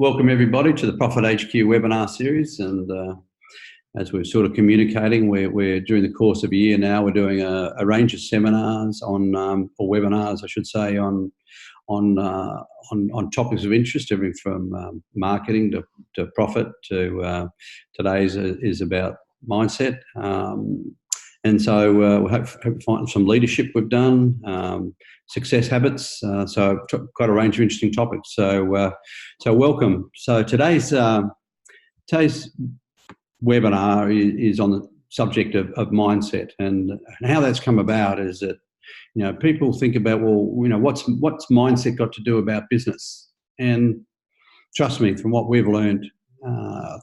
Welcome everybody to the Profit HQ webinar series, and as we're sort of communicating, we're during the course of a year now, we're doing a range of seminars or webinars, I should say, on topics of interest, everything from marketing to profit to today's is about mindset. And so we hope to find some leadership we've done, success habits. So quite a range of interesting topics. So welcome. So today's webinar is on the subject of mindset, and how that's come about is that, people think about, well, what's mindset got to do about business? And trust me, from what we've learned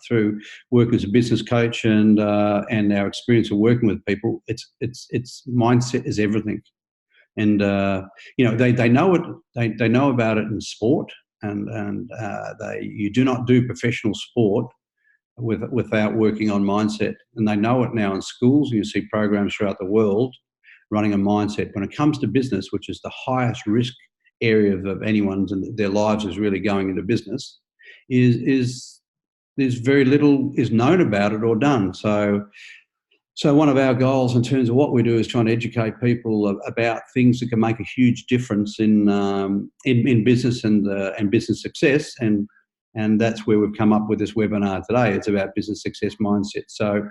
through work as a business coach and our experience of working with people, it's mindset is everything. And they know it. They know about it in sport, and you do not do professional sport without working on mindset. And they know it now in schools. You see programs throughout the world running a mindset. When it comes to business, which is the highest risk area of anyone's and their lives is really going into business, is there's very little is known about it or done. So one of our goals in terms of what we do is trying to educate people about things that can make a huge difference in business and business success, and that's where we've come up with this webinar today. It's about business success mindset. So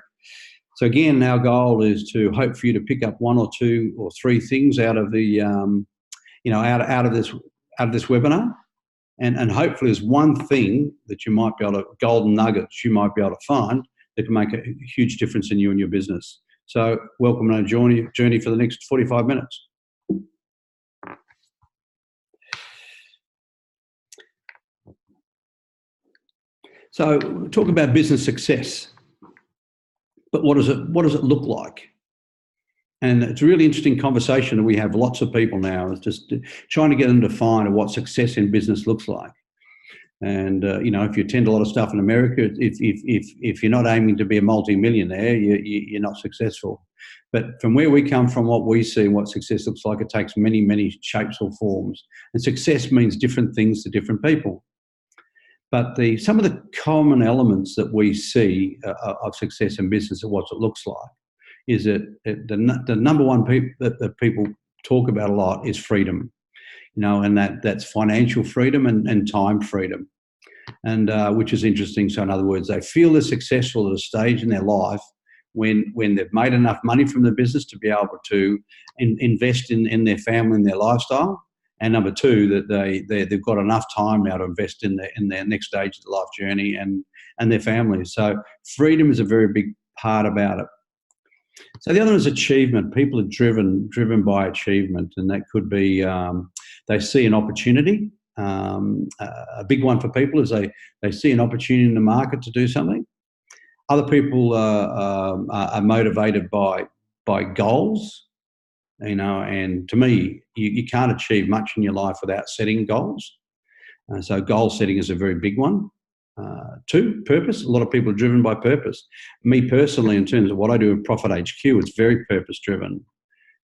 again, our goal is to hope for you to pick up one or two or three things out of the out of this webinar. And hopefully there's one thing that you might be able to, golden nuggets you might be able to find that can make a huge difference in you and your business. So welcome on a journey for the next 45 minutes. So talk about business success, but what does it look like? And it's a really interesting conversation that we have lots of people now, is just trying to get them to define what success in business looks like. And, if you attend a lot of stuff in America, if you're not aiming to be a multi-millionaire, you're not successful. But from where we come from, what we see and what success looks like, it takes many, many shapes or forms. And success means different things to different people. But some of the common elements that we see of success in business and what it looks like is that the number one that people talk about a lot is freedom, and that's financial freedom and time freedom, and which is interesting. So in other words, they feel they're successful at a stage in their life when they've made enough money from the business to be able to invest in their family and their lifestyle. And number two, that they've got enough time now to invest in their next stage of the life journey and their families. So freedom is a very big part about it. So the other one is achievement. People are driven by achievement, and that could be they see an opportunity. A big one for people is they see an opportunity in the market to do something. Other people are motivated by goals. And to me, you can't achieve much in your life without setting goals. So goal setting is a very big one. Two, purpose. A lot of people are driven by purpose. Me personally, in terms of what I do at Profit HQ, it's very purpose driven.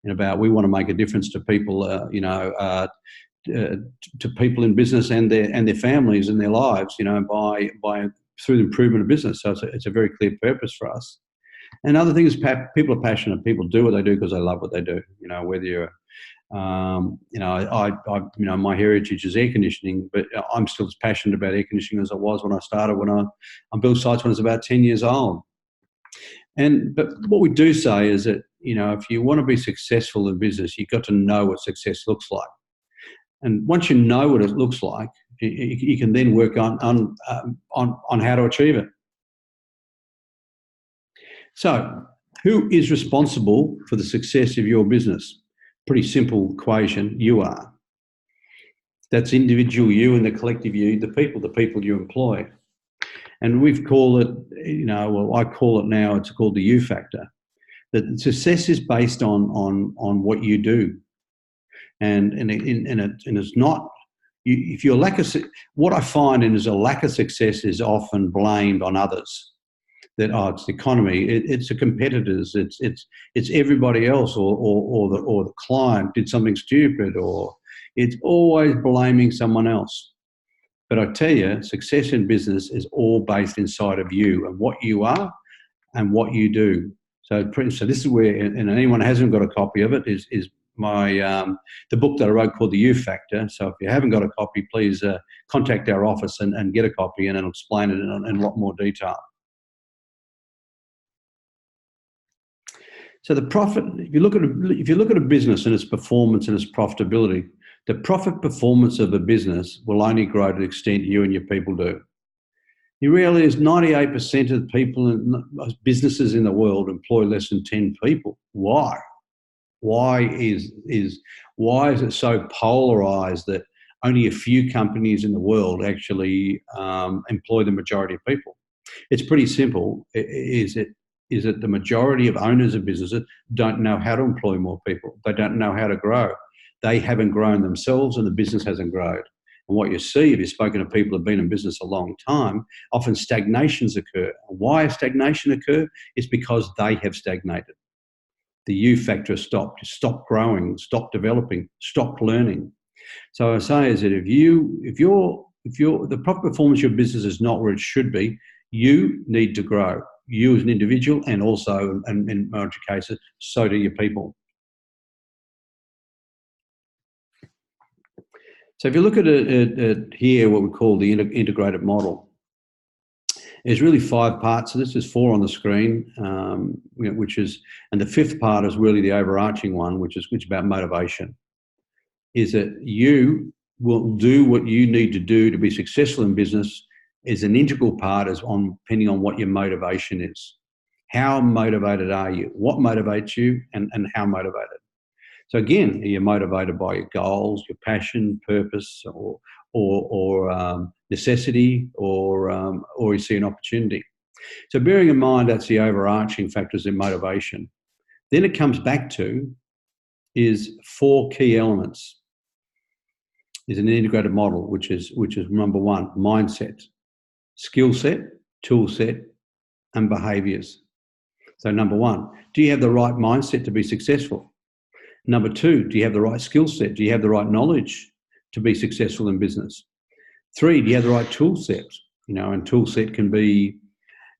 We want to make a difference to people, to people in business and their families and their lives, by through the improvement of business. So it's a very clear purpose for us. And other things, people are passionate. People do what they do because they love what they do. Whether you're, my heritage is air conditioning, but I'm still as passionate about air conditioning as I was when I started. When I built sites when I was about 10 years old. But what we do say is that, if you want to be successful in business, you've got to know what success looks like. And once you know what it looks like, you can then work on how to achieve it. So, who is responsible for the success of your business? Pretty simple equation: you are. That's individual you and the collective you, the people you employ. And we've called it, I call it now, it's called the you factor. That success is based on what you do. And it's not, if you're what I find is a lack of success is often blamed on others. That it's the economy, it's the competitors, it's everybody else, or the client did something stupid, or it's always blaming someone else. But I tell you, success in business is all based inside of you and what you are and what you do. So this is where, and anyone who hasn't got a copy of it, is my the book that I wrote called The You Factor. So if you haven't got a copy, please contact our office and get a copy, and it'll explain it in a lot more detail. So the profit, if you look at a business and its performance and its profitability, the profit performance of a business will only grow to the extent you and your people do. The reality is 98% of people in businesses in the world employ less than 10 people. Why? Why is it so polarized that only a few companies in the world actually employ the majority of people? It's pretty simple. Is that the majority of owners of businesses don't know how to employ more people. They don't know how to grow. They haven't grown themselves and the business hasn't grown. And what you see, if you've spoken to people who've been in business a long time, often stagnations occur. Why stagnation occur? It's because they have stagnated. The U factor stopped. Stop growing, stop developing, stop learning. So I say is that if the profit performance of your business is not where it should be, you need to grow. You as an individual, and also, in major cases, so do your people. So if you look at it here, what we call the integrated model, there's really 5 parts. So this is 4 on the screen, and the 5th part is really the overarching one, which is about motivation. Is that you will do what you need to do to be successful in business is an integral part depending on what your motivation is. How motivated are you? What motivates you and how motivated? So again, are you motivated by your goals, your passion, purpose, or necessity, or you see an opportunity? So bearing in mind that's the overarching factors in motivation. Then it comes back to is 4 key elements. Is an integrated model, which is number 1, mindset, skill set, tool set, and behaviours. So number 1, do you have the right mindset to be successful? Number 2, do you have the right skill set? Do you have the right knowledge to be successful in business? 3, do you have the right tool set? And tool set can be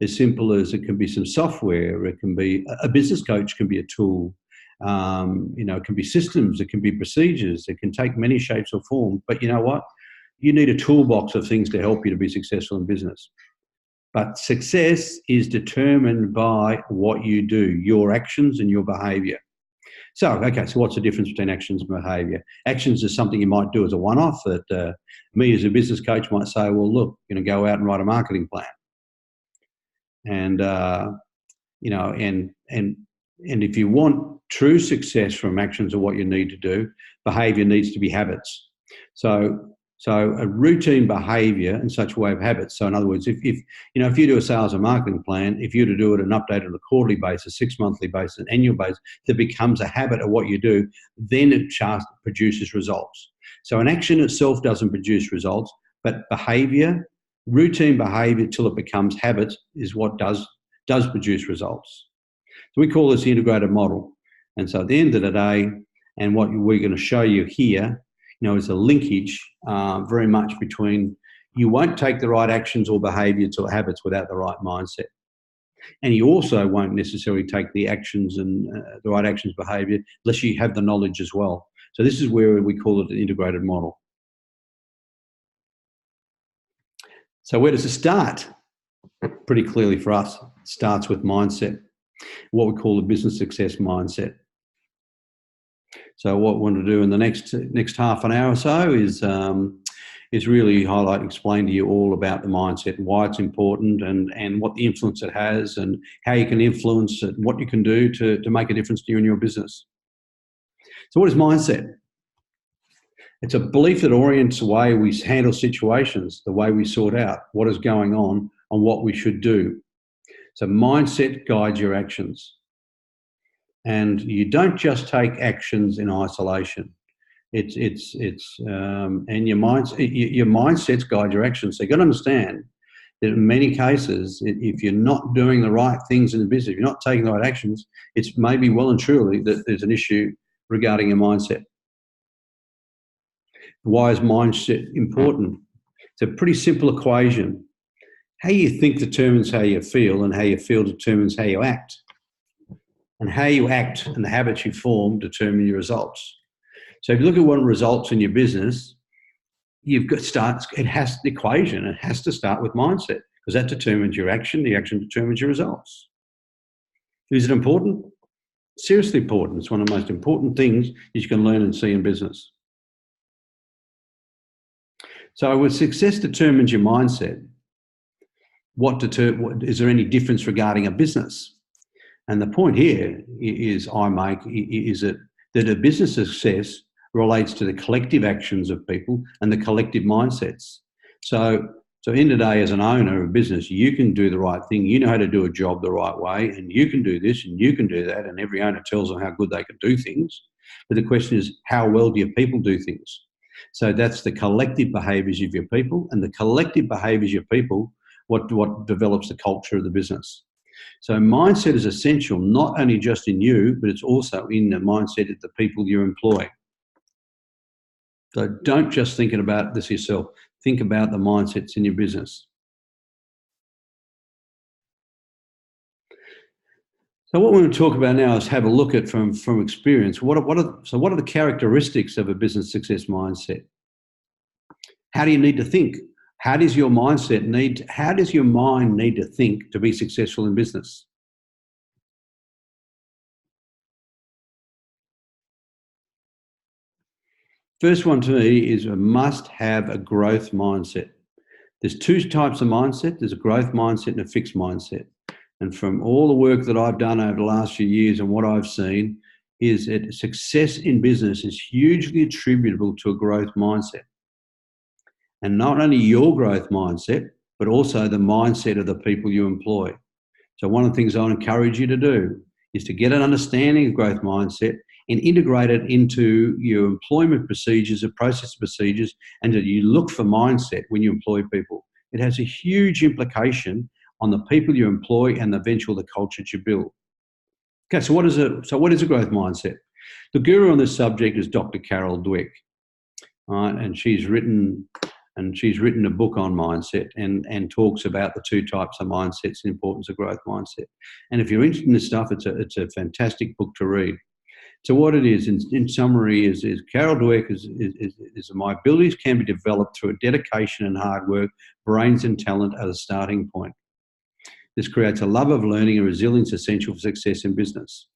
as simple as it can be some software. It can be a business coach can be a tool. It can be systems. It can be procedures. It can take many shapes or forms. But you know what? You need a toolbox of things to help you to be successful in business. But success is determined by what you do, your actions and your behaviour. So what's the difference between actions and behaviour? Actions is something you might do as a one-off that me as a business coach might say, well, look, go out and write a marketing plan. And, and if you want true success from actions of what you need to do, behaviour needs to be habits. So a routine behaviour in such a way of habits. So in other words, if you do a sales and marketing plan, if you were to do it and update it on a quarterly basis, 6-monthly basis, an annual basis, that becomes a habit of what you do, then it produces results. So an action itself doesn't produce results, but behaviour, routine behaviour till it becomes habit is what does produce results. So we call this the integrated model. And so at the end of the day, and what we're going to show you here, is a linkage very much between you won't take the right actions or behaviour to habits without the right mindset. And you also won't necessarily take the actions and the right actions behaviour unless you have the knowledge as well. So this is where we call it an integrated model. So where does it start? Pretty clearly for us, it starts with mindset, what we call the business success mindset. So what we want to do in the next half an hour or so is really highlight and explain to you all about the mindset and why it's important and what the influence it has and how you can influence it and what you can do to make a difference to you and your business. So what is mindset? It's a belief that orients the way we handle situations, the way we sort out what is going on and what we should do. So mindset guides your actions. And you don't just take actions in isolation. And your mindsets guide your actions. So you've got to understand that in many cases, if you're not doing the right things in the business, if you're not taking the right actions, it's maybe well and truly that there's an issue regarding your mindset. Why is mindset important? It's a pretty simple equation. How you think determines how you feel, and how you feel determines how you act. And how you act and the habits you form determine your results. So if you look at what results in your business, you've got the equation. It has to start with mindset, because that determines your action. The action determines your results. Is it important? Seriously important. It's one of the most important things you can learn and see in business. So with success determines your mindset, is there any difference regarding a business? And the point here is that a business success relates to the collective actions of people and the collective mindsets. So in the day, as an owner of a business, you can do the right thing. You know how to do a job the right way, and you can do this and you can do that, and every owner tells them how good they can do things. But the question is, how well do your people do things? So that's the collective behaviours of your people, and the collective behaviours of your people, what develops the culture of the business. So mindset is essential, not only just in you, but it's also in the mindset of the people you employ. So don't just think about this yourself. Think about the mindsets in your business. So what we're going to talk about now is have a look at from experience. What are the characteristics of a business success mindset? How do you need to think? How does your mind need to think to be successful in business? First one to me is a must have a growth mindset. There's two types of mindset. There's a growth mindset and a fixed mindset. And from all the work that I've done over the last few years and what I've seen is that success in business is hugely attributable to a growth mindset. And not only your growth mindset, but also the mindset of the people you employ. So one of the things I encourage you to do is to get an understanding of growth mindset and integrate it into your employment procedures, the process procedures, and that you look for mindset when you employ people. It has a huge implication on the people you employ and eventually the culture that you build. Okay, so what is a growth mindset? The guru on this subject is Dr. Carol Dweck, right? And she's written a book on mindset and talks about the two types of mindsets, the importance of growth mindset. And if you're interested in this stuff, it's a fantastic book to read. So what it is, in summary, is Carol Dweck is my abilities can be developed through dedication and hard work, brains and talent as a starting point. This creates a love of learning and resilience essential for success in business.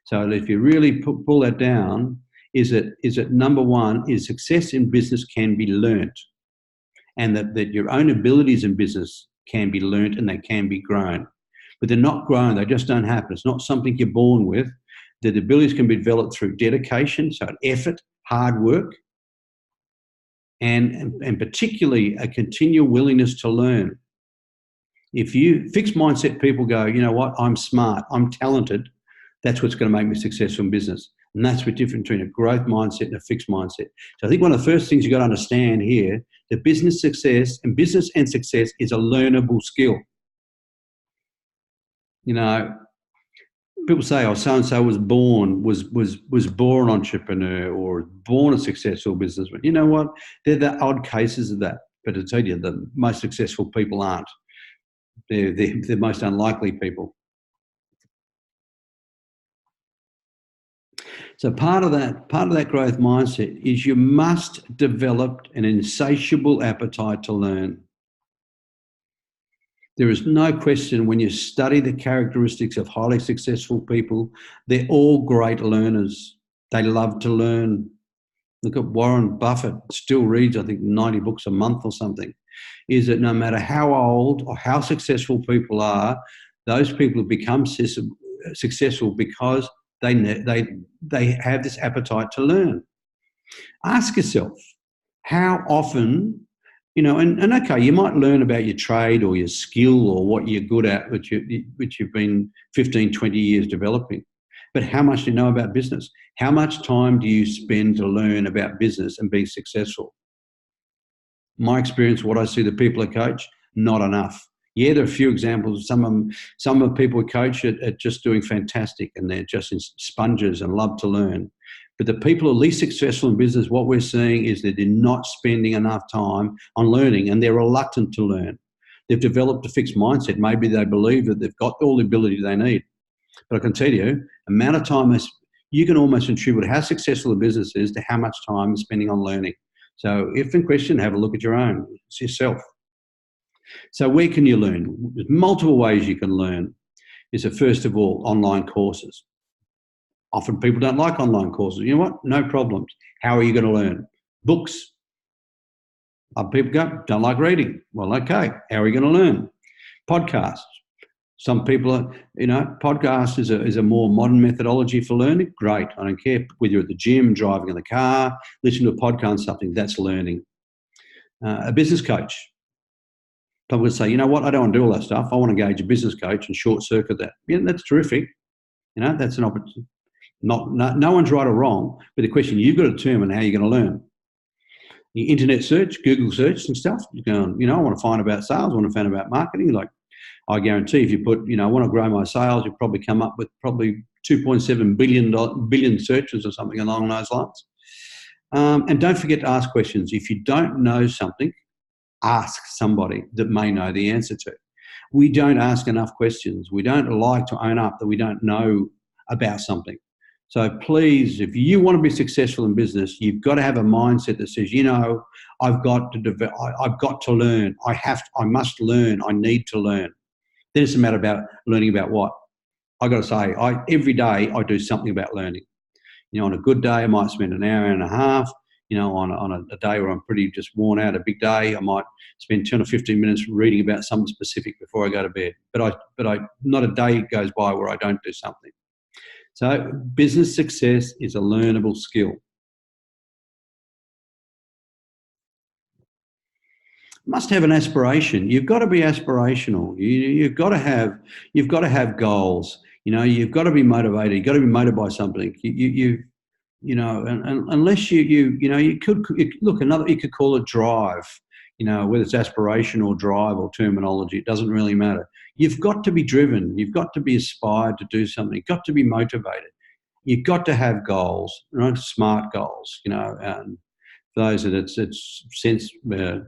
So if you really pull that down, is it number one, is success in business can be learnt, and that your own abilities in business can be learnt and they can be grown. But they're not grown, they just don't happen. It's not something you're born with. The abilities can be developed through dedication, so effort, hard work, and particularly a continual willingness to learn. If you fixed mindset people go, you know what, I'm smart, I'm talented, that's what's going to make me successful in business. And that's the difference between a growth mindset and a fixed mindset. So I think one of the first things you've got to understand here, that business and success is a learnable skill. You know, people say, oh, so-and-so was born entrepreneur or born a successful businessman. You know what? They're the odd cases of that. But to tell you, the most successful people aren't. They're the most unlikely people. So part of that growth mindset is you must develop an insatiable appetite to learn. There is no question when you study the characteristics of highly successful people, they're all great learners. They love to learn. Look at Warren Buffett, still reads, I think, 90 books a month or something. Is that no matter how old or how successful people are, those people have become successful because they have this appetite to learn. Ask yourself, how often, you know, and okay, you might learn about your trade or your skill or what you're good at, which you've been 15, 20 years developing. But how much do you know about business? How much time do you spend to learn about business and be successful? My experience, what I see the people I coach, not enough. Yeah, there are a few examples. Some of the people we coach are just doing fantastic and they're just sponges and love to learn. But the people who are least successful in business, what we're seeing is that they're not spending enough time on learning, and they're reluctant to learn. They've developed a fixed mindset. Maybe they believe that they've got all the ability they need. But I can tell you, amount of time you can almost attribute how successful a business is to how much time you're spending on learning. So if in question, have a look at your own. It's yourself. So where can you learn? There's multiple ways you can learn. First of all, online courses. Often people don't like online courses. You know what? No problems. How are you going to learn? Books. Other people don't like reading. Well, okay. How are you going to learn? Podcasts. Some people are, podcast is a more modern methodology for learning. Great. I don't care whether you're at the gym, driving in the car, listening to a podcast, something, that's learning. A business coach. People would say, you know what, I don't want to do all that stuff. I want to engage a business coach and short circuit that. Yeah, that's terrific. That's an opportunity. No one's right or wrong, but the question, you've got to determine how you're going to learn. The internet search, Google search and stuff, you're going, I want to find about sales, I want to find about marketing. Like, I guarantee if you put, I want to grow my sales, you'll probably come up with probably 2.7 billion searches or something along those lines. And don't forget to ask questions. If you don't know something, ask somebody that may know the answer to. We don't ask enough questions. We don't like to own up that we don't know about something. So please, if you want to be successful in business, you've got to have a mindset that says, I've got to learn. I must learn. I need to learn. Then it's a matter about learning about what. I've got to say, every day I do something about learning. On a good day, I might spend an hour and a half. On a day where I'm pretty just worn out, a big day, I might spend 10 or 15 minutes reading about something specific before I go to bed. But not a day goes by where I don't do something. So business success is a learnable skill. Must have an aspiration. You've got to be aspirational. You've got to have goals. You've got to be motivated. You've got to be motivated by something. Unless you could call it drive. Whether it's aspiration or drive or terminology, it doesn't really matter. You've got to be driven. You've got to be inspired to do something. You've got to be motivated. You've got to have goals, smart goals. And for those that it's sense. But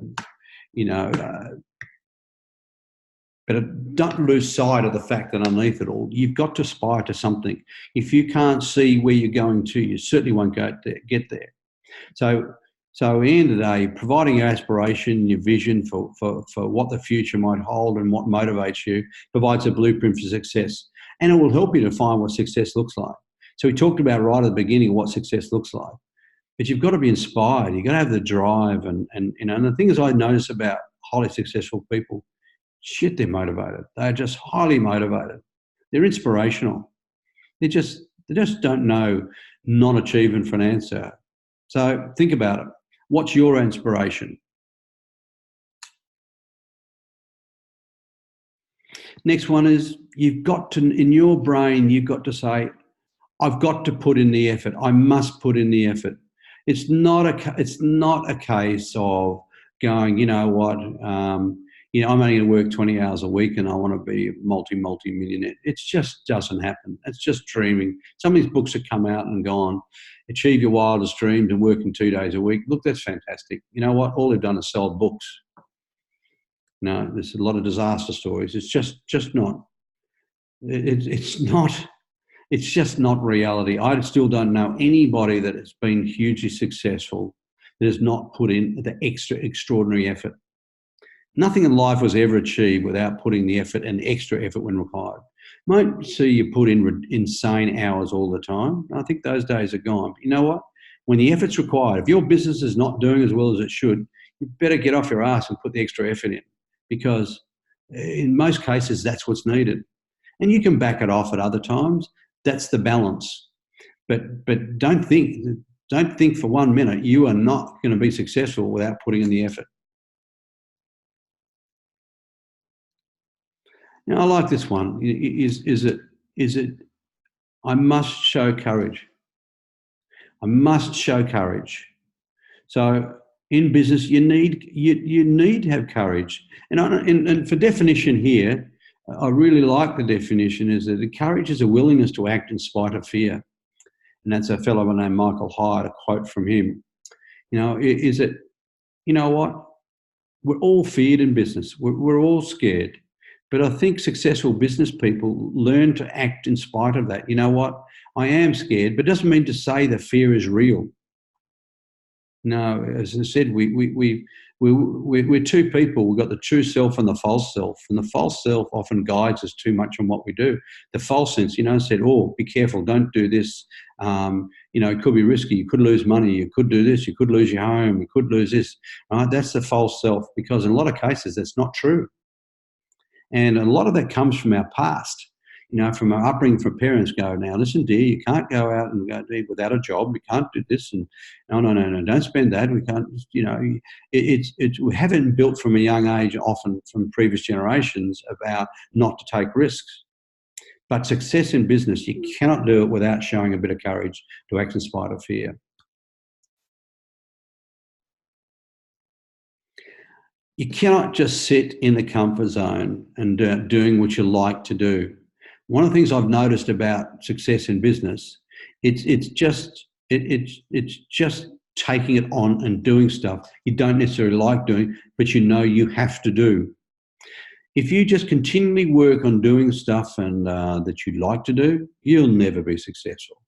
don't lose sight of the fact that underneath it all, you've got to aspire to something. If you can't see where you're going to, you certainly won't get there. So at the end of the day, providing your aspiration, your vision for what the future might hold and what motivates you provides a blueprint for success. And it will help you to find what success looks like. So we talked about right at the beginning what success looks like. But you've got to be inspired. You've got to have the drive. And the things I notice about highly successful people, they're motivated. They're just highly motivated. They're inspirational. They just don't know non-achievement for an answer. So think about it. What's your inspiration? Next one is in your brain, you've got to say, I've got to put in the effort. I must put in the effort. It's not a case of going, you know what, I'm only going to work 20 hours a week and I want to be a multi-millionaire. It just doesn't happen. It's just dreaming. Some of these books have come out and gone, achieve your wildest dreams and working 2 days a week. Look, that's fantastic. You know what? All they've done is sell books. There's a lot of disaster stories. It's just not. It's just not reality. I still don't know anybody that has been hugely successful that has not put in the extraordinary effort. Nothing in life was ever achieved without putting the effort and extra effort when required. Won't see you put in insane hours all the time. I think those days are gone. But you know what? When the effort's required, if your business is not doing as well as it should, you better get off your ass and put the extra effort in, because in most cases that's what's needed. And you can back it off at other times. That's the balance. But don't think for 1 minute you are not going to be successful without putting in the effort. Now, I like this one. Is it? I must show courage. I must show courage. So in business, you need to have courage. And for definition here, I really like the definition is that the courage is a willingness to act in spite of fear. and that's a fellow named Michael Hyatt, a quote from him. Is it, you know what? We're all feared in business. We're all scared. But I think successful business people learn to act in spite of that. You know what? I am scared, but it doesn't mean to say that fear is real. No, as I said, we're two people. We've got the true self and the false self. And the false self often guides us too much on what we do. The false sense, said, oh, be careful, don't do this. It could be risky. You could lose money. You could do this. You could lose your home. You could lose this. Right? That's the false self, because in a lot of cases, that's not true. And a lot of that comes from our past. From our upbringing, from parents go, now listen, dear, you can't go out and go without a job. We can't do this, and no, don't spend that. We can't, we haven't built from a young age, often from previous generations, about not to take risks. But success in business, you cannot do it without showing a bit of courage to act in spite of fear. You cannot just sit in the comfort zone and doing what you like to do. One of the things I've noticed about success in business, it's just taking it on and doing stuff you don't necessarily like doing, but you have to do. If you just continually work on doing stuff and that you like to do, you'll never be successful.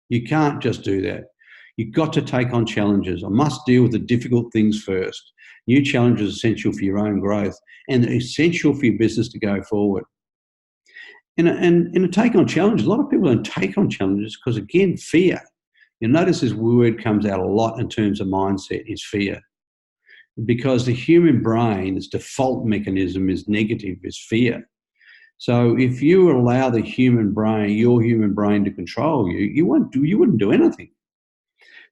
You can't just do that. You've got to take on challenges. I must deal with the difficult things first. New challenges are essential for your own growth and essential for your business to go forward. And a take on challenges, a lot of people don't take on challenges because, again, fear. You'll notice this word comes out a lot in terms of mindset, is fear. Because the human brain, its default mechanism is negative, is fear. So if you allow the human brain, your human brain, to control you, you wouldn't do anything.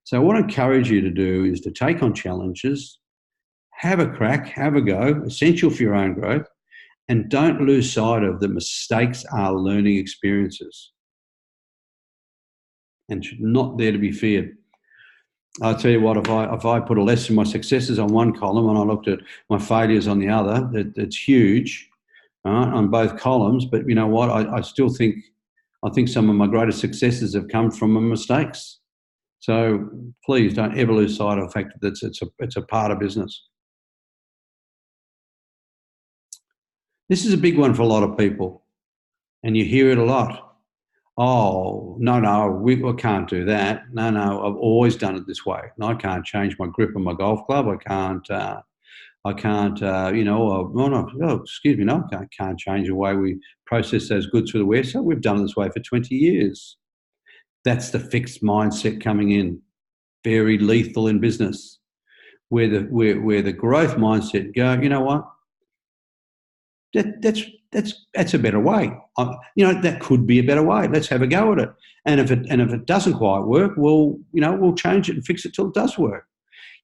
So what I encourage you to do is to take on challenges, have a crack, have a go, essential for your own growth, and don't lose sight of the mistakes are learning experiences and should not there to be feared. I'll tell you what, if I put a list of my successes on one column and I looked at my failures on the other, it's huge, right, on both columns. But you know what? I still think some of my greatest successes have come from my mistakes. So please don't ever lose sight of the fact that it's a part of business. This is a big one for a lot of people, and you hear it a lot. Oh, no, we can't do that. No, I've always done it this way. I can't change my grip on my golf club. I can't, excuse me, no, I can't change the way we process those goods for the warehouse. We've done it this way for 20 years. That's the fixed mindset coming in, very lethal in business, where the growth mindset go, you know what? That's a better way. That could be a better way. Let's have a go at it. And if it doesn't quite work, we'll change it and fix it till it does work.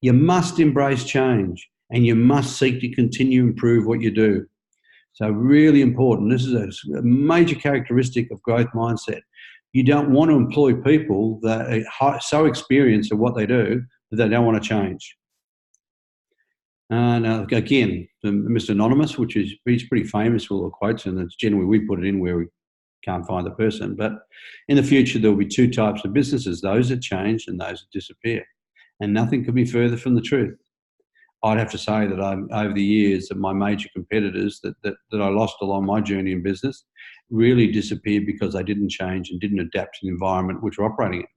You must embrace change, and you must seek to continue to improve what you do. So really important. This is a major characteristic of growth mindset. You don't want to employ people that are so experienced at what they do that they don't want to change. Now, again, Mr. Anonymous, he's pretty famous for all the quotes, and it's generally we put it in where we can't find the person. But in the future, there will be two types of businesses, those that change and those that disappear. And nothing could be further from the truth. I'd have to say that over the years, that my major competitors that I lost along my journey in business really disappeared because they didn't change and didn't adapt to the environment which we're operating in.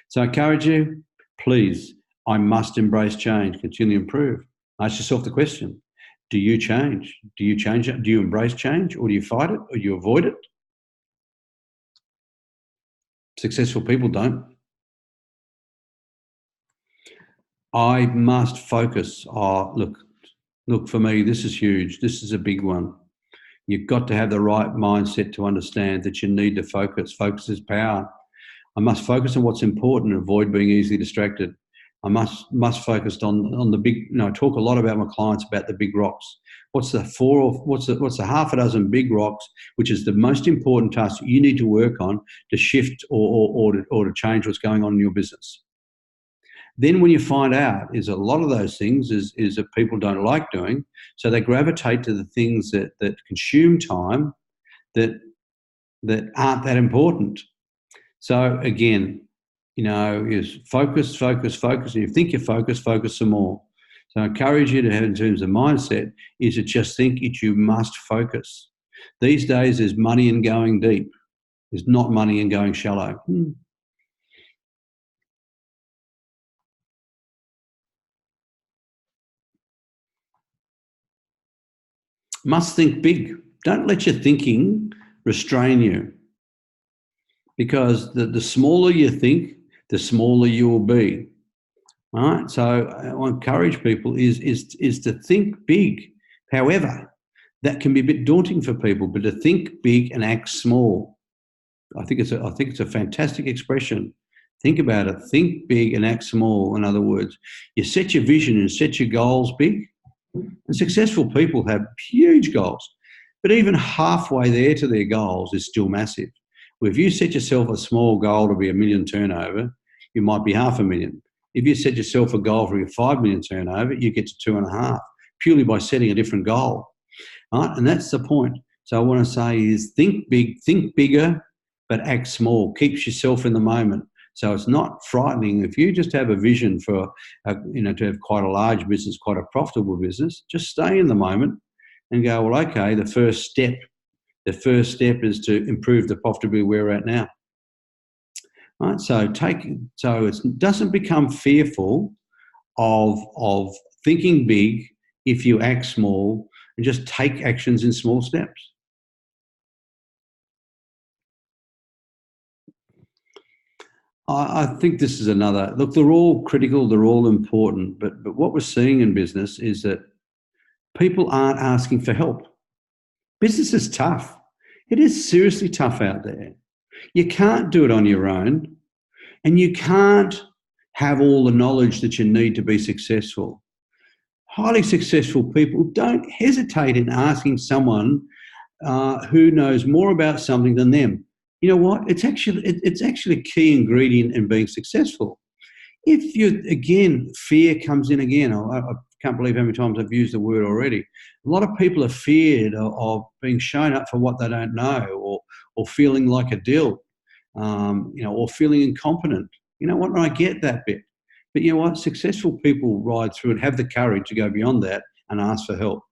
So I encourage you, please, I must embrace change, continue to improve. Ask yourself the question, do you change? Do you change it? Do you embrace change, or do you fight it, or do you avoid it? Successful people don't. I must focus. Look, for me, this is huge. This is a big one. You've got to have the right mindset to understand that you need to focus. Focus is power. I must focus on what's important and avoid being easily distracted. I must focus on the big. I talk a lot about my clients about the big rocks. What's the half a dozen big rocks, which is the most important task you need to work on to shift or to change what's going on in your business. Then when you find out is a lot of those things is that people don't like doing, so they gravitate to the things that consume time that aren't that important. So again, is focus, focus, focus. And if you think you're focused, focus some more. So I encourage you to have, in terms of mindset, is to just think that you must focus. These days, there's money in going deep. There's not money in going shallow. Must think big. Don't let your thinking restrain you, because the smaller you think, the smaller you will be. All right. So I encourage people is to think big. However, that can be a bit daunting for people, but to think big and act small. I think it's a fantastic expression. Think about it. Think big and act small. In other words, you set your vision and set your goals big. And successful people have huge goals, but even halfway there to their goals is still massive. Well, if you set yourself a small goal to be $1 million turnover, you might be $500,000. If you set yourself a goal for your 5 million turnover, you get to 2.5, purely by setting a different goal. Right? And that's the point. So I want to say is think big, think bigger, but act small. Keeps yourself in the moment. So it's not frightening. If you just have a vision for, to have quite a large business, quite a profitable business, just stay in the moment and go, well, okay, the first step is to improve the profitability where we're at now. Right? So it doesn't become fearful of thinking big if you act small and just take actions in small steps. I think this is another, look, they're all critical, they're all important, but what we're seeing in business is that people aren't asking for help. Business is tough. It is seriously tough out there. You can't do it on your own, and you can't have all the knowledge that you need to be successful. Highly successful people don't hesitate in asking someone who knows more about something than them. You know what? It's actually a key ingredient in being successful. If fear comes in again. I can't believe how many times I've used the word already. A lot of people are feared of being shown up for what they don't know, or feeling like a dill, or feeling incompetent. You know what? And I get that bit. But you know what? Successful people ride through and have the courage to go beyond that and ask for help.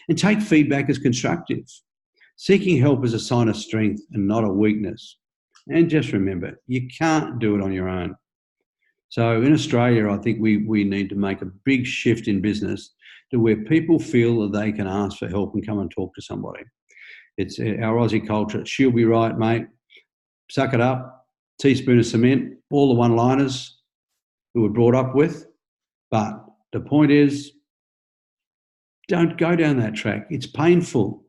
And take feedback as constructive. Seeking help is a sign of strength and not a weakness. And just remember, you can't do it on your own. So in Australia, I think we need to make a big shift in business to where people feel that they can ask for help and come and talk to somebody. It's our Aussie culture. She'll be right, mate. Suck it up. Teaspoon of cement. All the one-liners who we're brought up with. But the point is, don't go down that track. It's painful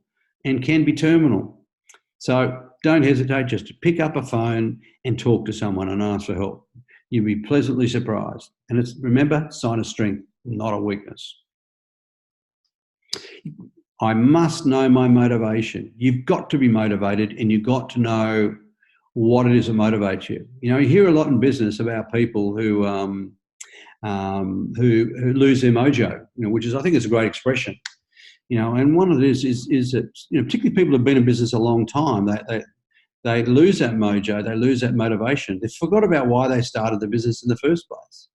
and can be terminal. So don't hesitate just to pick up a phone and talk to someone and ask for help. You'll be pleasantly surprised. And remember, sign of strength, not a weakness. I must know my motivation. You've got to be motivated, and you've got to know what it is that motivates you. You hear a lot in business about people who lose their mojo, which I think is a great expression. And one of it is that, particularly people who've been in business a long time, they lose that mojo, they lose that motivation. They forgot about why they started the business in the first place.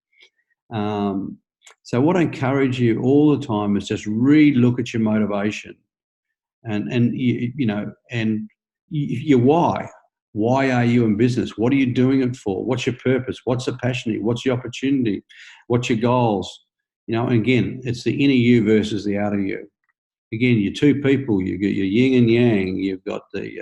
So what I encourage you all the time is just re-look at your motivation and your why. Why are you in business? What are you doing it for? What's your purpose? What's the passion? What's your opportunity? What's your goals? And again, it's the inner you versus the outer you. Again, you're two people. You get your yin and yang. You've got the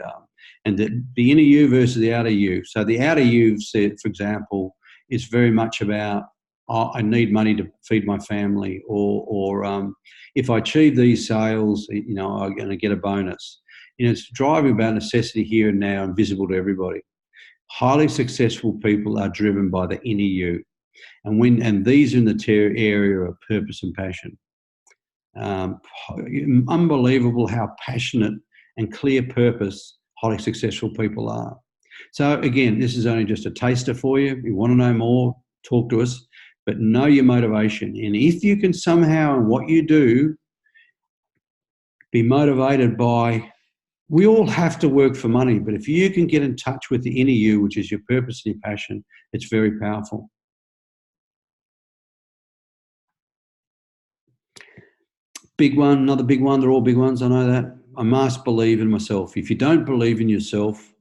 inner you versus the outer you. So the outer you, said, for example, is very much about, I need money to feed my family, or if I achieve these sales, I'm going to get a bonus. It's driving about necessity here and now and visible to everybody. Highly successful people are driven by the inner you, and these are in the area of purpose and passion. Unbelievable how passionate and clear purpose highly successful people are. So again, this is only just a taster for you. If you want to know more, talk to us, but know your motivation. And if you can somehow, in what you do, be motivated by We all have to work for money, but if you can get in touch with the inner you, which is your purpose and your passion, it's very powerful. Big one, another big one. They're all big ones. I know that. I must believe in myself. If you don't believe in yourself,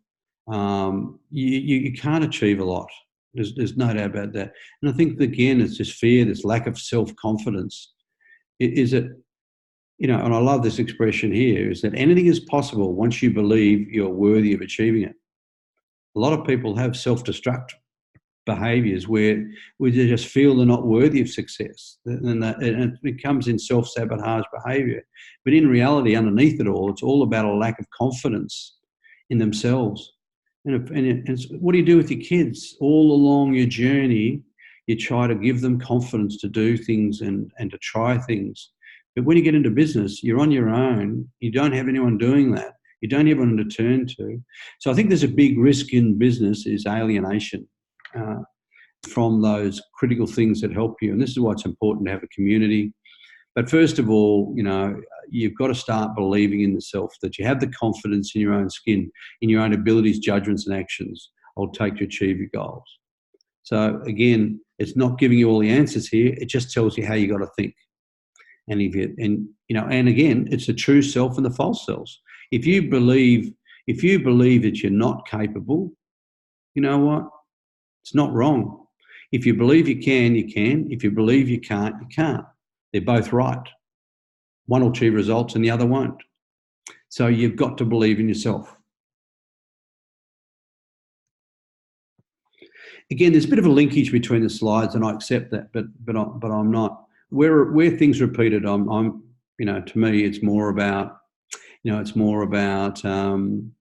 you can't achieve a lot. There's no doubt about that. And I think, again, it's just fear, this lack of self-confidence. Is it, and I love this expression here, is that anything is possible once you believe you're worthy of achieving it. A lot of people have self-destruct behaviours where they just feel they're not worthy of success, and it becomes in self-sabotage behaviour. But in reality, underneath it all, it's all about a lack of confidence in themselves. And what do you do with your kids? All along your journey, you try to give them confidence to do things and to try things. But when you get into business, you're on your own. You don't have anyone doing that. You don't have anyone to turn to. So I think there's a big risk in business is alienation from those critical things that help you. And this is why it's important to have a community. But first of all, you've got to start believing in yourself, that you have the confidence in your own skin, in your own abilities, judgments, and actions will take to achieve your goals. So again, it's not giving you all the answers here. It just tells you how you got to think. And and again, it's the true self and the false selves. If you believe that you're not capable, you know what? It's not wrong. If you believe you can, you can. If you believe you can't, you can't. They're both right. One will achieve results and the other won't. So you've got to believe in yourself. Again, there's a bit of a linkage between the slides, and I accept that, but I'm not. Where things repeated, I'm to me, it's more about the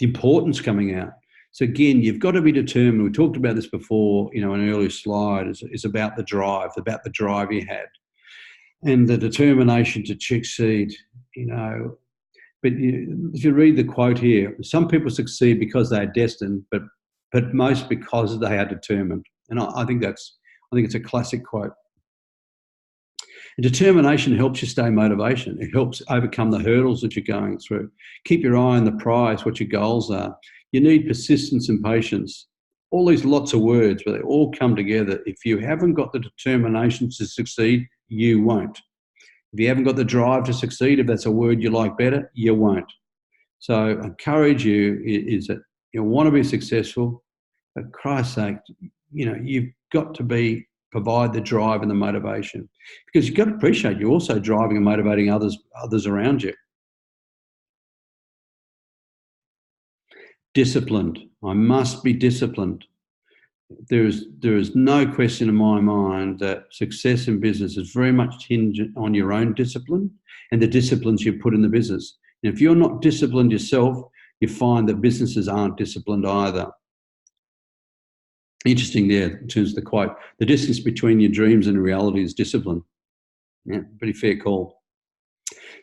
importance coming out. So again, you've got to be determined. We talked about this before, an earlier slide is about the drive you had and the determination to succeed, But if you read the quote here, some people succeed because they are destined, but most because they are determined. And I think it's a classic quote. And determination helps you stay motivation. It helps overcome the hurdles that you're going through. Keep your eye on the prize, what your goals are. You need persistence and patience. All these lots of words, but they all come together. If you haven't got the determination to succeed, you won't. If you haven't got the drive to succeed, if that's a word you like better, you won't. So I encourage you is that you want to be successful, but for Christ's sake, you've got to provide the drive and the motivation, because you've got to appreciate you're also driving and motivating others around you. Disciplined. I must be disciplined. There is no question in my mind that success in business is very much hinged on your own discipline and the disciplines you put in the business. And if you're not disciplined yourself, you find that businesses aren't disciplined either. Interesting there in terms of the quote. The distance between your dreams and reality is discipline. Yeah, pretty fair call.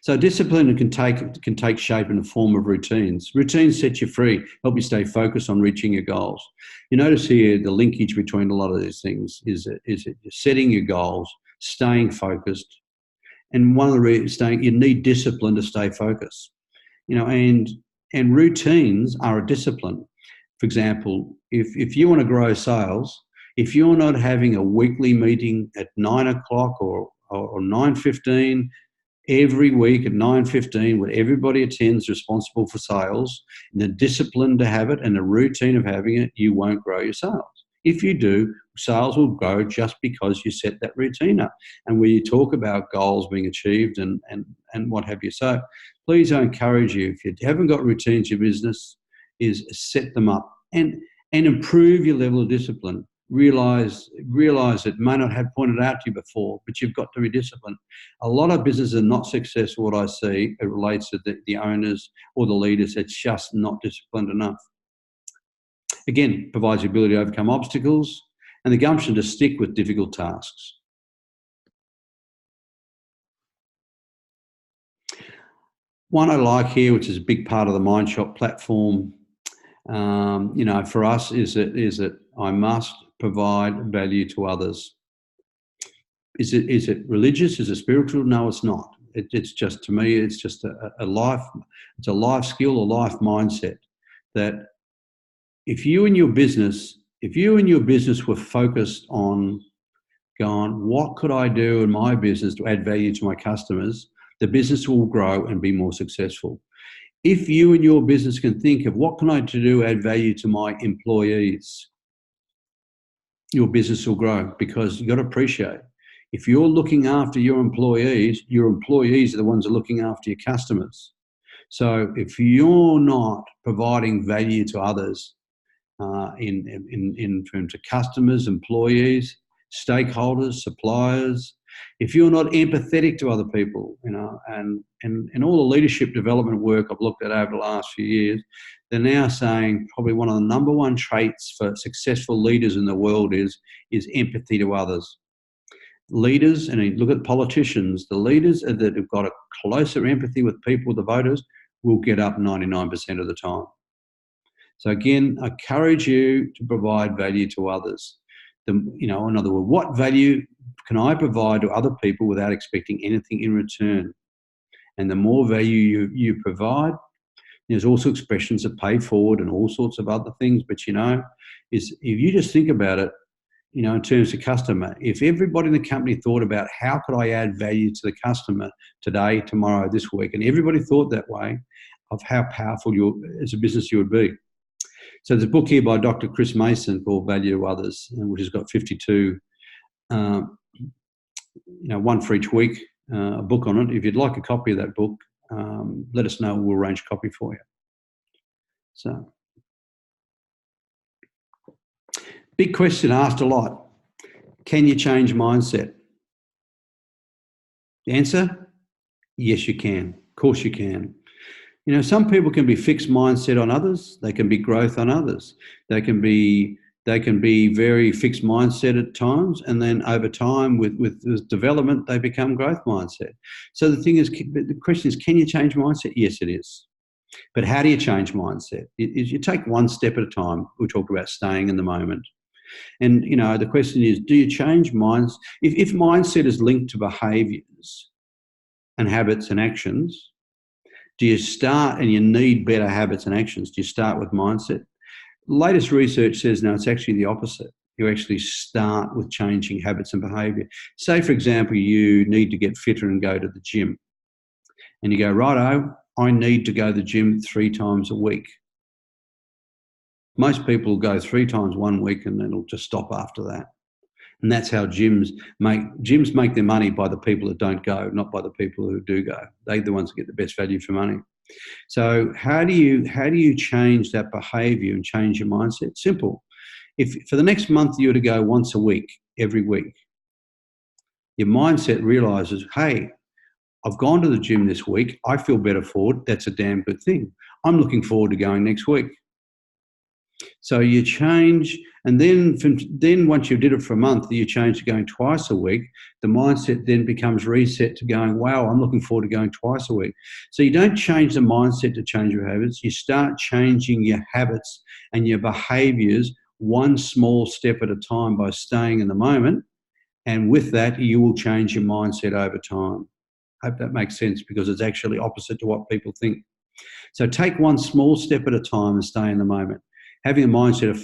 So discipline can take shape in the form of routines. Routines set you free, help you stay focused on reaching your goals. You notice here the linkage between a lot of these things is that you're setting your goals, staying focused, and one of the reasons you need discipline to stay focused. And routines are a discipline. For example, if you want to grow sales, if you're not having a weekly meeting at 9 o'clock or 9:15 every week at 9:15, where everybody attends responsible for sales, and the discipline to have it and the routine of having it, you won't grow your sales. If you do, sales will grow just because you set that routine up. And where you talk about goals being achieved and what have you. So please, I encourage you, if you haven't got routines in your business, is set them up and improve your level of discipline. Realize it may not have pointed out to you before, but you've got to be disciplined. A lot of businesses are not successful. What I see, it relates to the owners or the leaders. It's just not disciplined enough. Again, provides the ability to overcome obstacles and the gumption to stick with difficult tasks. One I like here, which is a big part of the Mindshop platform, for us is that I must provide value to others. Is it religious? Is it spiritual? No, it's not. It's just, to me, it's just a life, it's a life skill, a life mindset that if you and your business were focused on going, what could I do in my business to add value to my customers, the business will grow and be more successful. If you and your business can think of what can I do to add value to my employees, your business will grow, because you've got to appreciate, if you're looking after your employees are the ones that are looking after your customers. So if you're not providing value to others, in terms of customers, employees, stakeholders, suppliers, if you're not empathetic to other people, and all the leadership development work I've looked at over the last few years, they're now saying probably one of the number one traits for successful leaders in the world is empathy to others. Leaders, and you look at politicians, the leaders that have got a closer empathy with people, the voters, will get up 99% of the time. So again, I encourage you to provide value to others. In other words, what value can I provide to other people without expecting anything in return? And the more value you provide, there's also expressions of pay forward and all sorts of other things. But is if you just think about it, in terms of customer, if everybody in the company thought about how could I add value to the customer today, tomorrow, this week, and everybody thought that way, of how powerful as a business you would be. So there's a book here by Dr. Chris Mason called Value Others, which has got 52, one for each week, a book on it. If you'd like a copy of that book, let us know. We'll arrange a copy for you. So, big question asked a lot. Can you change mindset? The answer? Yes, you can. Of course you can. Some people can be fixed mindset on others. They can be growth on others. They can be very fixed mindset at times, and then over time with development, they become growth mindset. So the question is, can you change mindset? Yes, it is. But how do you change mindset? You take one step at a time. We talk about staying in the moment. And, the question is, do you change minds? If mindset is linked to behaviours and habits and actions, do you start, and you need better habits and actions, do you start with mindset? Latest research says, no, it's actually the opposite. You actually start with changing habits and behaviour. Say, for example, you need to get fitter and go to the gym. And you go, righto, I need to go to the gym 3 times a week. Most people will go 3 times one week and then it'll just stop after that. And that's how gyms make their money, by the people that don't go, not by the people who do go. They're the ones that get the best value for money. So how do you change that behaviour and change your mindset? Simple. If for the next month you were to go once a week, every week, your mindset realises, hey, I've gone to the gym this week. I feel better for it. That's a damn good thing. I'm looking forward to going next week. So you change, and then once you did it for a month, you change to going twice a week. The mindset then becomes reset to going, wow, I'm looking forward to going twice a week. So you don't change the mindset to change your habits. You start changing your habits and your behaviours one small step at a time by staying in the moment. And with that, you will change your mindset over time. I hope that makes sense, because it's actually opposite to what people think. So take one small step at a time and stay in the moment. Having a mindset of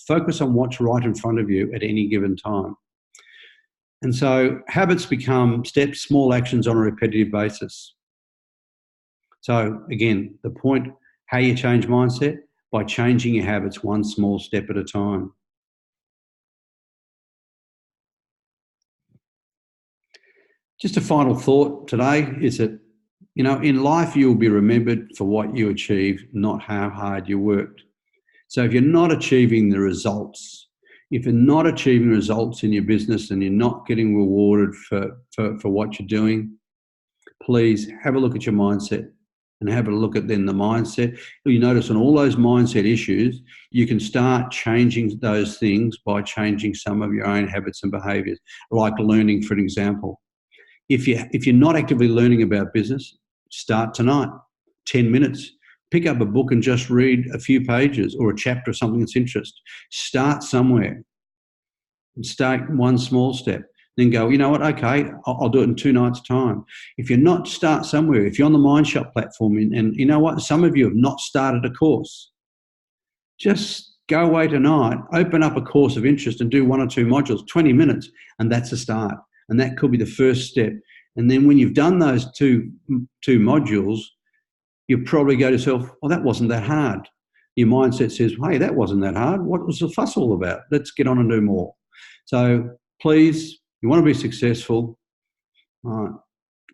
focus on what's right in front of you at any given time. And so habits become steps, small actions on a repetitive basis. So again, the point, how you change mindset? By changing your habits one small step at a time. Just a final thought today is that, in life you will be remembered for what you achieved, not how hard you worked. So if you're not achieving the results, if you're not achieving results in your business and you're not getting rewarded for what you're doing, please have a look at your mindset and have a look at then the mindset. You notice on all those mindset issues, you can start changing those things by changing some of your own habits and behaviours, like learning, for an example. If you're not actively learning about business, start tonight, 10 minutes. Pick up a book and just read a few pages or a chapter of something that's interest. Start somewhere and start one small step. Then go, you know what, okay, I'll do it in 2 nights' time. If you're not, start somewhere. If you're on the Mindshop platform, and you know what, some of you have not started a course, just go away tonight, open up a course of interest and do 1 or 2 modules, 20 minutes, and that's a start. And that could be the first step. And then when you've done those two modules, you probably go to yourself, well, that wasn't that hard. Your mindset says, hey, that wasn't that hard. What was the fuss all about? Let's get on and do more. So please, you want to be successful,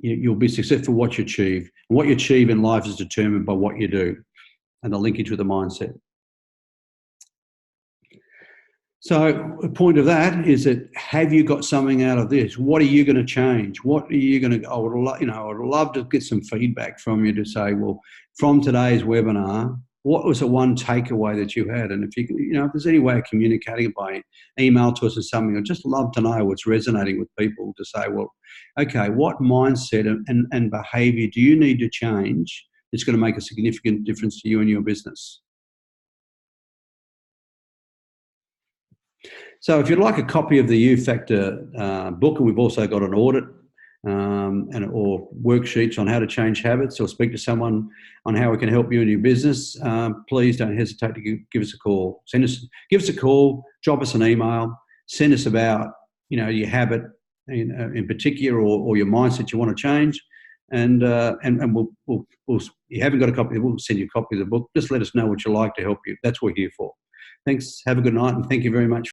you'll be successful what you achieve. And what you achieve in life is determined by what you do and the linkage with the mindset. So the point of that is that, have you got something out of this? What are you going to change? What are you going to? I would love to get some feedback from you to say, well, from today's webinar, what was the one takeaway that you had? And if if there's any way of communicating it by email to us or something, I'd just love to know what's resonating with people to say, well, okay, what mindset and behaviour do you need to change that's going to make a significant difference to you and your business? So if you'd like a copy of the U Factor book, and we've also got an audit or worksheets on how to change habits, or speak to someone on how we can help you in your business, please don't hesitate to give us a call. Give us a call, drop us an email, send us about your habit in particular, or your mindset you want to change, and we'll you haven't got a copy, we'll send you a copy of the book. Just let us know what you like to help you. That's what we're here for. Thanks. Have a good night, and thank you very much.